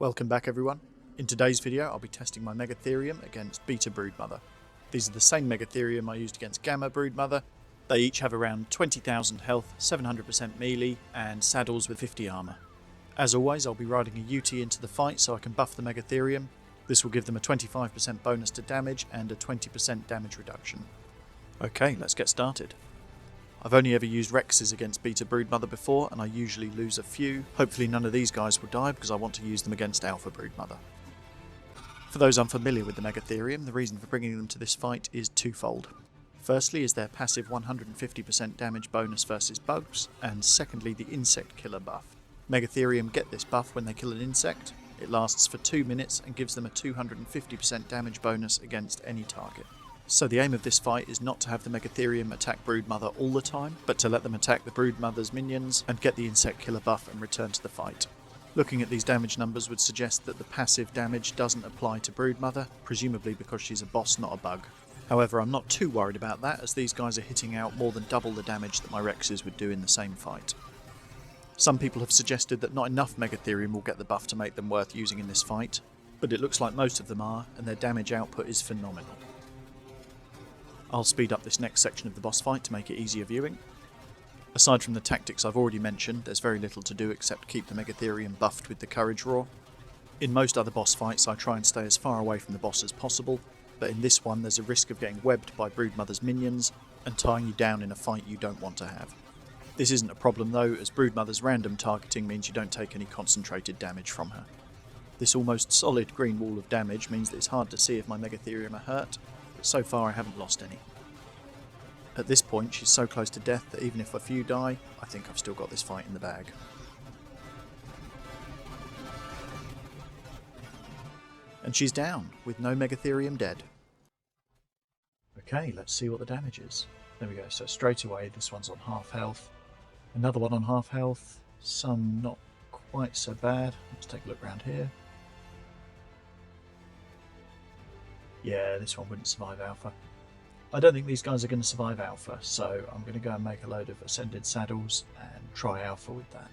Welcome back everyone. In today's video I'll be testing my Megatherium against Beta Broodmother. These are the same Megatherium I used against Gamma Broodmother. They each have around 20,000 health, 700% melee and saddles with 50 armour. As always I'll be riding a UT into the fight so I can buff the Megatherium. This will give them a 25% bonus to damage and a 20% damage reduction. Okay, let's get started. I've only ever used Rexes against Beta Broodmother before and I usually lose a few. Hopefully none of these guys will die because I want to use them against Alpha Broodmother. For those unfamiliar with the Megatherium, the reason for bringing them to this fight is twofold. Firstly is their passive 150% damage bonus versus bugs, and secondly the insect killer buff. Megatherium get this buff when they kill an insect. It lasts for 2 minutes and gives them a 250% damage bonus against any target. So the aim of this fight is not to have the Megatherium attack Broodmother all the time, but to let them attack the Broodmother's minions and get the insect killer buff and return to the fight. Looking at these damage numbers would suggest that the passive damage doesn't apply to Broodmother, presumably because she's a boss, not a bug. However, I'm not too worried about that, as these guys are hitting out more than double the damage that my Rexes would do in the same fight. Some people have suggested that not enough Megatherium will get the buff to make them worth using in this fight, but it looks like most of them are, and their damage output is phenomenal. I'll speed up this next section of the boss fight to make it easier viewing. Aside from the tactics I've already mentioned, there's very little to do except keep the Megatherium buffed with the Courage Roar. In most other boss fights I try and stay as far away from the boss as possible, but in this one there's a risk of getting webbed by Broodmother's minions and tying you down in a fight you don't want to have. This isn't a problem though, as Broodmother's random targeting means you don't take any concentrated damage from her. This almost solid green wall of damage means that it's hard to see if my Megatherium are hurt, but so far I haven't lost any. At this point she's so close to death that even if a few die, I think I've still got this fight in the bag. And she's down, with no Megatherium dead. Okay, let's see what the damage is. There we go, so straight away this one's on half health. Another one on half health, some not quite so bad. Let's take a look around here. Yeah, this one wouldn't survive Alpha. I don't think these guys are going to survive Alpha, so I'm going to go and make a load of Ascended Saddles and try Alpha with that.